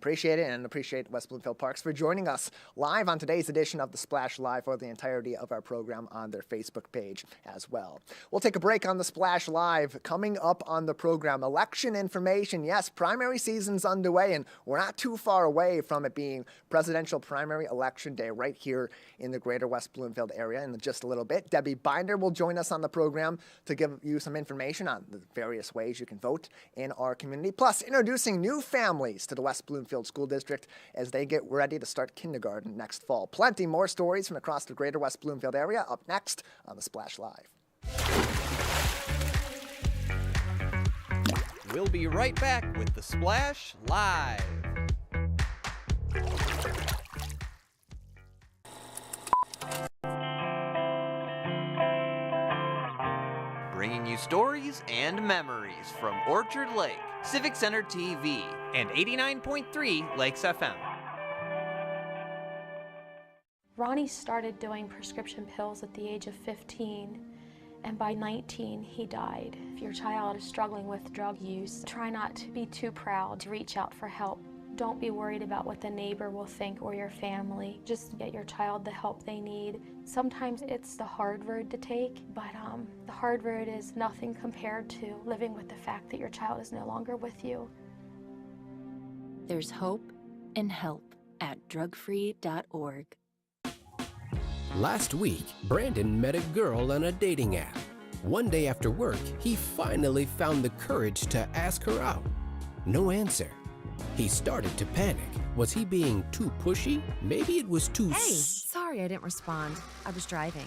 appreciate it, and appreciate West Bloomfield Parks for joining us live on today's edition of the Splash Live, or the entirety of our program on their Facebook page as well. We'll take a break on the Splash Live. Coming up on the program, election information. Yes, primary season's underway, and we're not too far away from it being presidential primary election day right here in the greater West Bloomfield area in just a little bit. Debbie Binder will join us on the program to give you some information on the various ways you can vote in our community, plus introducing new families to the West Bloomfield School District as they get ready to start kindergarten next fall. Plenty more stories from across the greater West Bloomfield area up next on the Splash Live. We'll be right back with the Splash Live. Bringing you stories and memories from Orchard Lake, Civic Center TV, and 89.3 Lakes FM. Ronnie started doing prescription pills at the age of 15, and by 19 he died. If your child is struggling with drug use, try not to be too proud to reach out for help. Don't be worried about what the neighbor will think or your family. Just get your child the help they need. Sometimes it's the hard road to take, but the hard road is nothing compared to living with the fact that your child is no longer with you. There's hope and help at drugfree.org. Last week, Brandon met a girl on a dating app. One day after work, he finally found the courage to ask her out. No answer. He started to panic. Was he being too pushy? Maybe it was too... Hey, sorry I didn't respond. I was driving.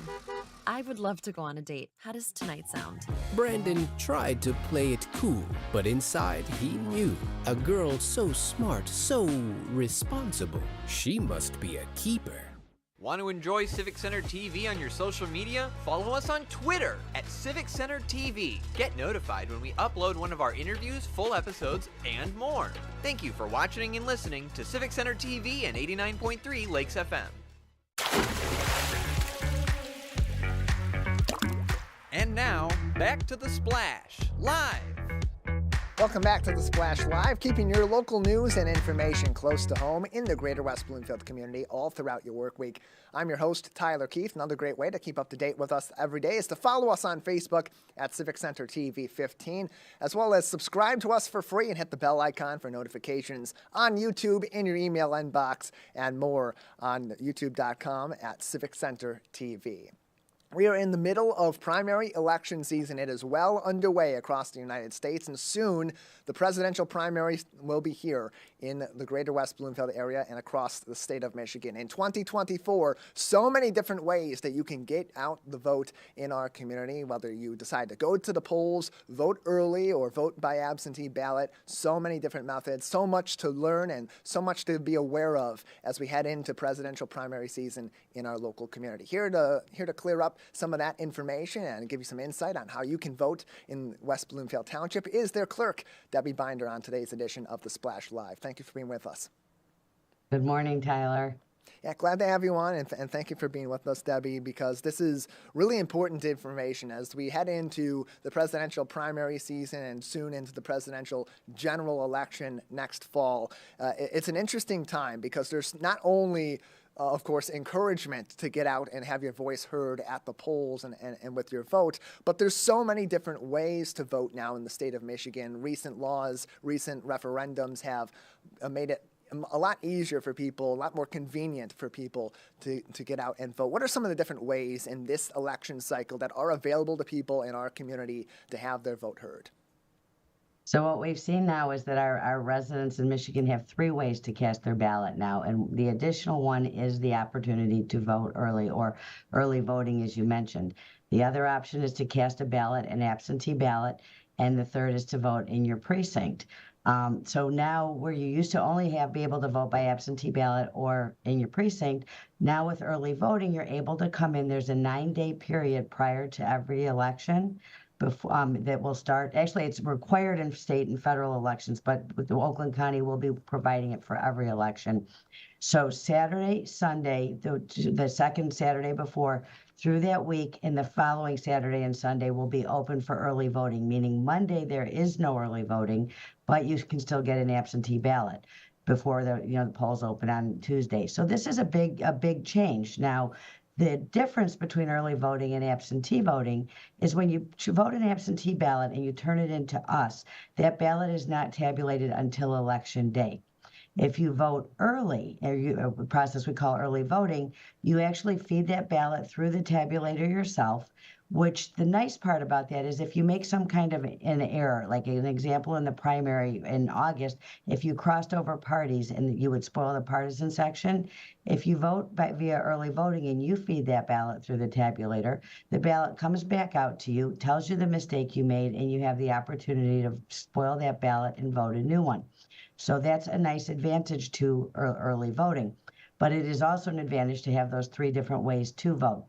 I would love to go on a date. How does tonight sound? Brandon tried to play it cool, but inside he knew. A girl so smart, so responsible. She must be a keeper. Want to enjoy Civic Center TV on your social media? Follow us on Twitter at Civic Center TV. Get notified when we upload one of our interviews, full episodes, and more. Thank you for watching and listening to Civic Center TV and 89.3 Lakes FM. And now, back to the Splash Live. Welcome back to the Splash Live, keeping your local news and information close to home in the greater West Bloomfield community all throughout your work week. I'm your host, Tyler Keith. Another great way to keep up to date with us every day is to follow us on Facebook at Civic Center TV 15, as well as subscribe to us for free and hit the bell icon for notifications on YouTube, in your email inbox, and more on youtube.com at Civic Center TV. We are in the middle of primary election season. It is well underway across the United States, and soon the presidential primary will be here in the greater West Bloomfield area and across the state of Michigan. In 2024, so many different ways that you can get out the vote in our community, whether you decide to go to the polls, vote early, or vote by absentee ballot. So many different methods, so much to learn and so much to be aware of as we head into presidential primary season in our local community. Here to clear up some of that information and give you some insight on how you can vote in West Bloomfield Township is their clerk, Debbie Binder, on today's edition of the Splash Live. Thank you for being with us. Good morning, Tyler. Yeah, glad to have you on, and thank you for being with us, Debbie, because this is really important information as we head into the presidential primary season and soon into the presidential general election next fall. It's an interesting time because there's not only of course, encouragement to get out and have your voice heard at the polls and with your vote. But there's so many different ways to vote now in the state of Michigan. Recent laws, recent referendums have made it a lot easier for people, a lot more convenient for people to get out and vote. What are some of the different ways in this election cycle that are available to people in our community to have their vote heard? So what we've seen now is that our residents in Michigan have 3 ways to cast their ballot now, and the additional one is the opportunity to vote early, or early voting, as you mentioned. The other option is to cast a ballot, an absentee ballot, and the third is to vote in your precinct. So now, where you used to only be able to vote by absentee ballot or in your precinct, now with early voting, you're able to come in. There's a 9-day period prior to every election that will start. Actually, it's required in state and federal elections, but with the Oakland County will be providing it for every election. So Saturday, Sunday, the second Saturday before, through that week, and the following Saturday and Sunday will be open for early voting, meaning Monday there is no early voting, but you can still get an absentee ballot. before the polls open on Tuesday. So this is a big change. Now, the difference between early voting and absentee voting is when you vote an absentee ballot and you turn it into us, that ballot is not tabulated until election day. If you vote early, a process we call early voting, you actually feed that ballot through the tabulator yourself, which the nice part about that is if you make some kind of an error, like an example in the primary in August, if you crossed over parties and you would spoil the partisan section, if you vote via early voting and you feed that ballot through the tabulator, the ballot comes back out to you, tells you the mistake you made, and you have the opportunity to spoil that ballot and vote a new one. So that's a nice advantage to early voting. But it is also an advantage to have those 3 different ways to vote.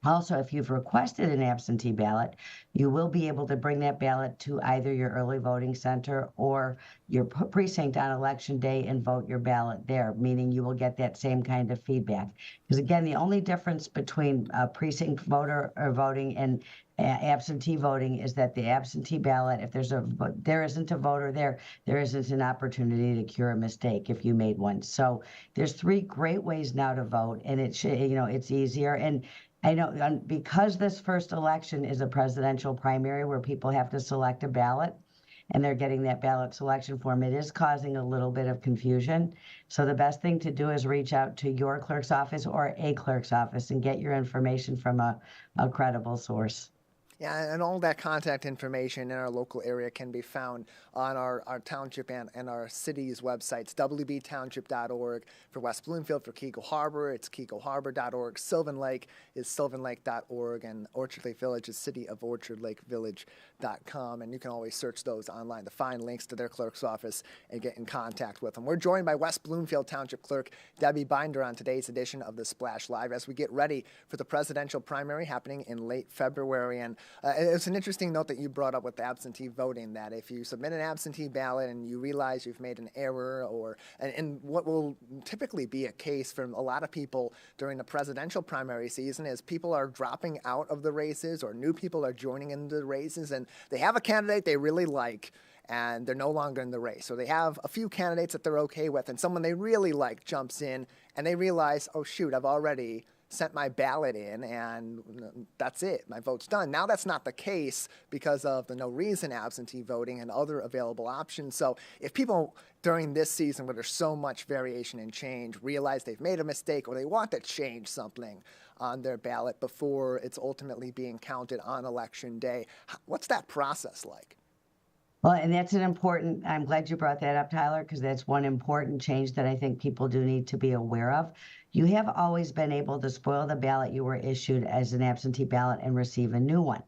Also, if you've requested an absentee ballot, you will be able to bring that ballot to either your early voting center or your precinct on election day and vote your ballot there, meaning you will get that same kind of feedback. Because again, the only difference between precinct voter or voting and absentee voting is that the absentee ballot, if there isn't a voter there isn't an opportunity to cure a mistake if you made one. So there's 3 great ways now to vote, and it's easier. And I know because this first election is a presidential primary where people have to select a ballot and they're getting that ballot selection form, it is causing a little bit of confusion. So the best thing to do is reach out to your clerk's office or a clerk's office and get your information from a credible source. Yeah, and all that contact information in our local area can be found on our township and our city's websites, wbtownship.org for West Bloomfield. For Keego Harbor, it's keegoharbor.org. Sylvan Lake is sylvanlake.org, and Orchard Lake Village is cityofOrchardLakeVillage.com. And you can always search those online to find links to their clerk's office and get in contact with them. We're joined by West Bloomfield Township Clerk Debbie Binder on today's edition of the Splash Live as we get ready for the presidential primary happening in late February. And it's an interesting note that you brought up with the absentee voting, that if you submit an absentee ballot and you realize you've made an error, and what will typically be a case for a lot of people during the presidential primary season is people are dropping out of the races or new people are joining into the races and they have a candidate they really like and they're no longer in the race. So they have a few candidates that they're okay with and someone they really like jumps in and they realize, oh shoot, I've already sent my ballot in and that's it, my vote's done. Now that's not the case because of the no reason absentee voting and other available options. So if people during this season where there's so much variation and change realize they've made a mistake or they want to change something on their ballot before it's ultimately being counted on election day, what's that process like? Well, and that's I'm glad you brought that up, Tyler, because that's one important change that I think people do need to be aware of. You have always been able to spoil the ballot you were issued as an absentee ballot and receive a new one.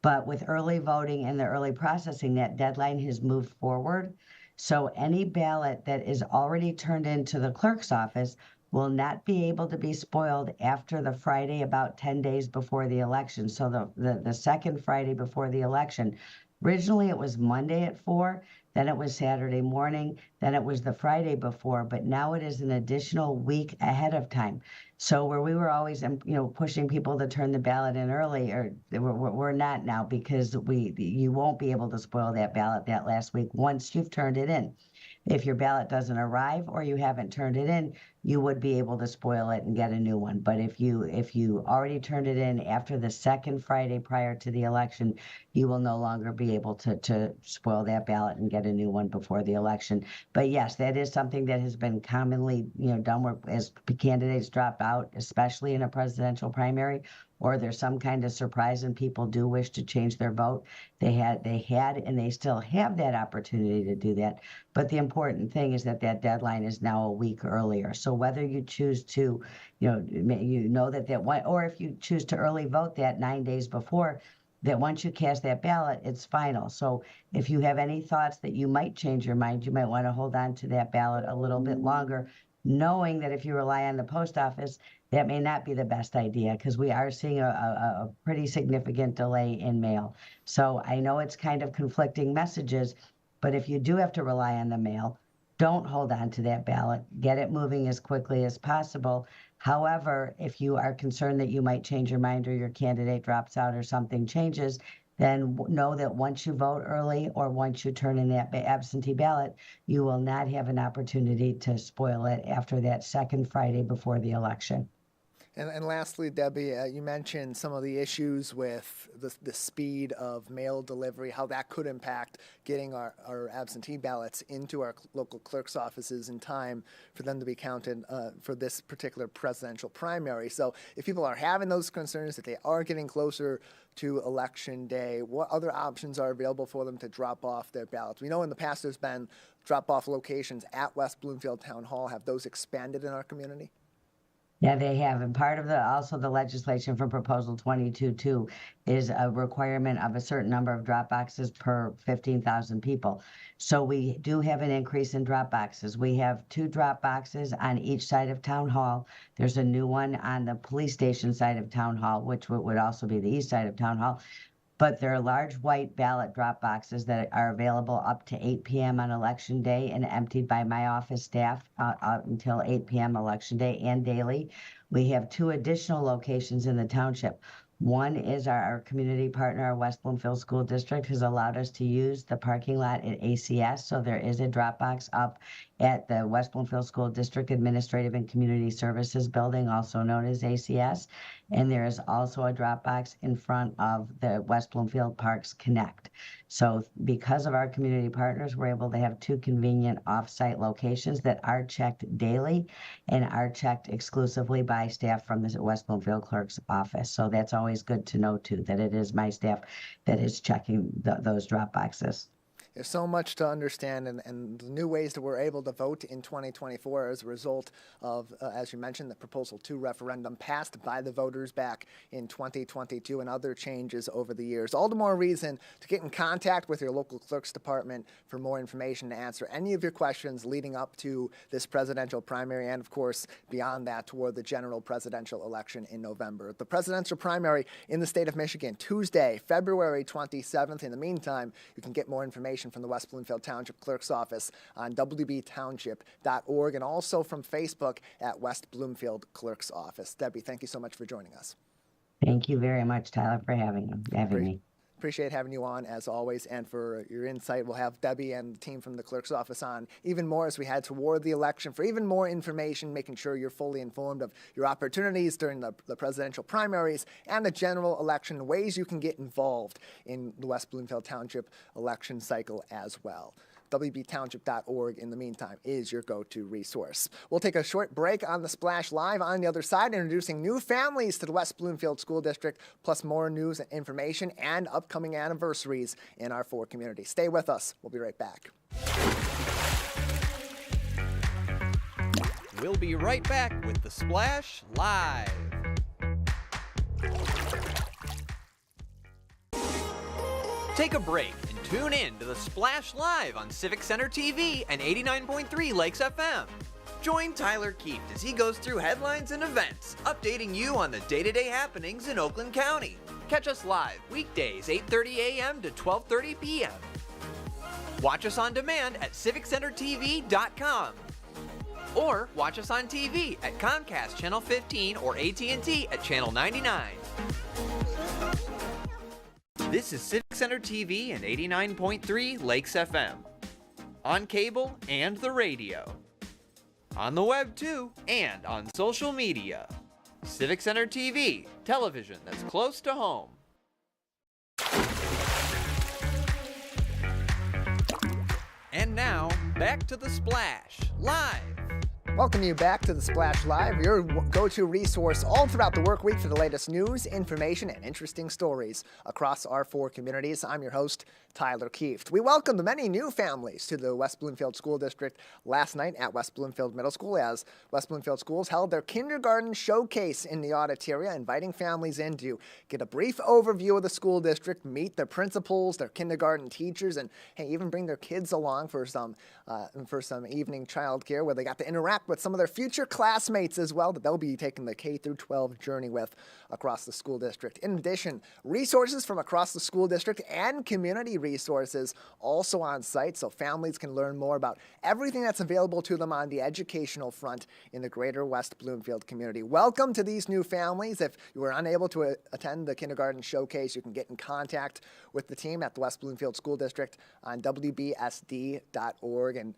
But with early voting and the early processing, that deadline has moved forward. So any ballot that is already turned into the clerk's office will not be able to be spoiled after the Friday about 10 days before the election. So the second Friday before the election. Originally, it was Monday at 4, then it was Saturday morning, then it was the Friday before, but now it is an additional week ahead of time. So where we were always, pushing people to turn the ballot in early, or we're not now because you won't be able to spoil that ballot that last week once you've turned it in. If your ballot doesn't arrive or you haven't turned it in, you would be able to spoil it and get a new one. But if you already turned it in after the second Friday prior to the election, you will no longer be able to spoil that ballot and get a new one before the election. But yes, that is something that has been commonly done where as candidates drop out, especially in a presidential primary, or there's some kind of surprise and people do wish to change their vote. They had and they still have that opportunity to do that. But the important thing is that deadline is now a week earlier. So whether you choose to, that one, or if you choose to early vote that 9 days before, that once you cast that ballot, it's final. So if you have any thoughts that you might change your mind, you might want to hold on to that ballot a little bit longer, knowing that if you rely on the post office, that may not be the best idea because we are seeing a pretty significant delay in mail. So I know it's kind of conflicting messages, but if you do have to rely on the mail, don't hold on to that ballot. Get it moving as quickly as possible. However, if you are concerned that you might change your mind or your candidate drops out or something changes, then know that once you vote early or once you turn in that absentee ballot, you will not have an opportunity to spoil it after that second Friday before the election. And lastly, Debbie, you mentioned some of the issues with the speed of mail delivery, how that could impact getting our absentee ballots into our local clerk's offices in time for them to be counted for this particular presidential primary. So if people are having those concerns, that they are getting closer to Election Day, what other options are available for them to drop off their ballots? We know in the past there's been drop-off locations at West Bloomfield Town Hall. Have those expanded in our community? Yeah, they have. And part of also the legislation from Proposal 22-2 is a requirement of a certain number of drop boxes per 15,000 people. So we do have an increase in drop boxes. We have 2 drop boxes on each side of Town Hall. There's a new one on the police station side of Town Hall, which would also be the east side of Town Hall. But there are large white ballot drop boxes that are available up to 8 p.m. on Election Day and emptied by my office staff until 8 p.m. Election Day and daily. We have 2 additional locations in the township. One is our community partner, our West Bloomfield School District, has allowed us to use the parking lot at ACS. So there is a drop box up at the West Bloomfield School District Administrative and Community Services Building, also known as ACS. And there is also a drop box in front of the West Bloomfield Parks Connect. So because of our community partners, we're able to have 2 convenient off-site locations that are checked daily and are checked exclusively by staff from the West Bloomfield Clerk's office. So that's always good to know too, that it is my staff that is checking those drop boxes. There's so much to understand, and the new ways that we're able to vote in 2024 as a result of, as you mentioned, the Proposal 2 referendum passed by the voters back in 2022 and other changes over the years. All the more reason to get in contact with your local clerk's department for more information to answer any of your questions leading up to this presidential primary and, of course, beyond that toward the general presidential election in November. The presidential primary in the state of Michigan, Tuesday, February 27th. In the meantime, you can get more information from the West Bloomfield Township Clerk's Office on wbtownship.org and also from Facebook at West Bloomfield Clerk's Office. Debbie, thank you so much for joining us. Thank you very much, Tyler, for having me. Appreciate having you on, as always, and for your insight. We'll have Debbie and the team from the clerk's office on even more as we head toward the election for even more information, making sure you're fully informed of your opportunities during the presidential primaries and the general election, ways you can get involved in the West Bloomfield Township election cycle as well. wbtownship.org, in the meantime, is your go-to resource. We'll take a short break on the Splash Live. On the other side, introducing new families to the West Bloomfield School District, plus more news and information and upcoming anniversaries in our 4 communities. Stay with us. We'll be right back. We'll be right back with the Splash Live. Take a break and tune in to the Splash Live on Civic Center TV and 89.3 Lakes FM. Join Tyler Keefe as he goes through headlines and events, updating you on the day-to-day happenings in Oakland County. Catch us live weekdays 8:30 a.m. to 12:30 p.m. Watch us on demand at civiccentertv.com. Or watch us on TV at Comcast Channel 15 or AT&T at Channel 99. This is Civic Center TV and 89.3 Lakes FM. On cable and the radio. On the web too, and on social media. Civic Center TV, television that's close to home. And now, back to the Splash, live. Welcome you back to the Splash Live, your go-to resource all throughout the work week for the latest news, information, and interesting stories across our 4 communities. I'm your host, Tyler Keefe. We welcomed many new families to the West Bloomfield School District last night at West Bloomfield Middle School as West Bloomfield Schools held their kindergarten showcase in the auditoria, inviting families in to get a brief overview of the school district, meet their principals, their kindergarten teachers, and hey, even bring their kids along for some evening childcare where they got to interact interact with some of their future classmates as well that they'll be taking the K through 12 journey with across the school district. In addition, resources from across the school district and community resources also on site so families can learn more about everything that's available to them on the educational front in the greater West Bloomfield community. Welcome to these new families. If you were unable to attend the kindergarten showcase, you can get in contact with the team at the West Bloomfield School District on wbsd.org and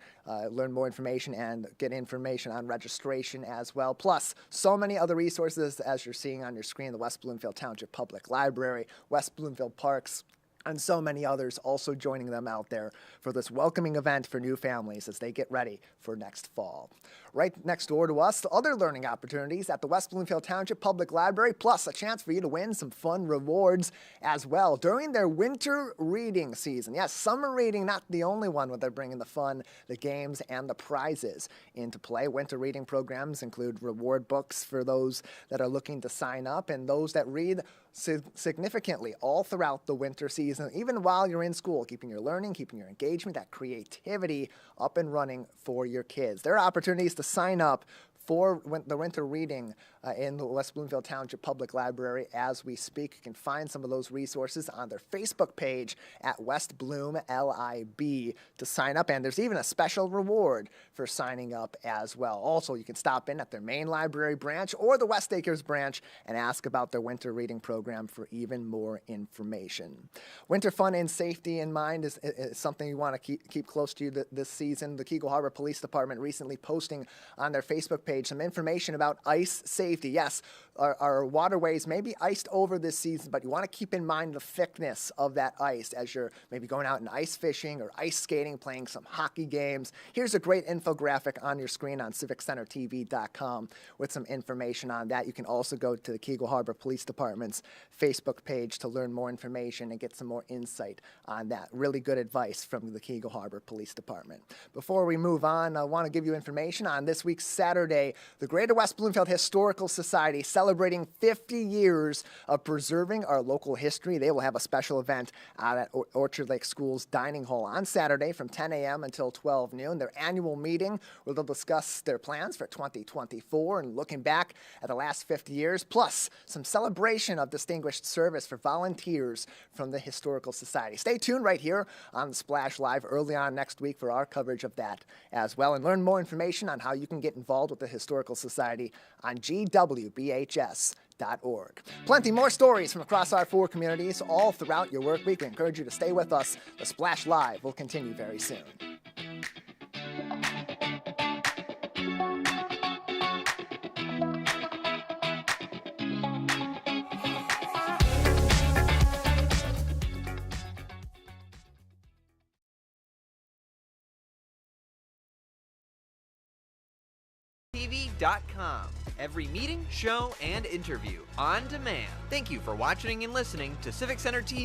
learn more information and get information on registration as well. Plus, so many other resources as you're seeing on your screen, the West Bloomfield Township Public Library, West Bloomfield Parks, and so many others also joining them out there for this welcoming event for new families as they get ready for next fall. Right next door to us, the other learning opportunities at the West Bloomfield Township Public Library, plus a chance for you to win some fun rewards as well during their winter reading season. Yes, summer reading, not the only one where they're bringing the fun, the games, and the prizes into play. Winter reading programs include reward books for those that are looking to sign up and those that read significantly all throughout the winter season, even while you're in school, keeping your learning, keeping your engagement, that creativity up and running for your kids. There are opportunities to sign up for the winter reading in the West Bloomfield Township Public Library as we speak. You can find some of those resources on their Facebook page at West Bloom LIB to sign up, and there's even a special reward for signing up as well. Also, you can stop in at their main library branch or the West Acres branch and ask about their winter reading program for even more information. Winter fun and safety in mind is something you want to keep close to you this season. The Keego Harbor Police Department recently posting on their Facebook page some information about ice safety. Yes, our waterways may be iced over this season, but you want to keep in mind the thickness of that ice as you're maybe going out and ice fishing or ice skating, playing some hockey games. Here's a great infographic on your screen on civiccentertv.com with some information on that. You can also go to the Keego Harbor Police Department's Facebook page to learn more information and get some more insight on that. Really good advice from the Keego Harbor Police Department. Before we move on, I want to give you information on this week's Saturday, the Greater West Bloomfield Historical Society celebrating 50 years of preserving our local history. They will have a special event out at Orchard Lake School's Dining Hall on Saturday from 10 a.m. until 12 noon. Their annual meeting where they'll discuss their plans for 2024 and looking back at the last 50 years, plus some celebration of distinguished service for volunteers from the Historical Society. Stay tuned right here on the Splash Live early on next week for our coverage of that as well, and learn more information on how you can get involved with the Historical Society on gwbhs.org. Plenty more stories from across our 4 communities all throughout your work week. I encourage you to stay with us. The Splash Live will continue very soon. TV.com. Every meeting, show, and interview on demand. Thank you for watching and listening to Civic Center TV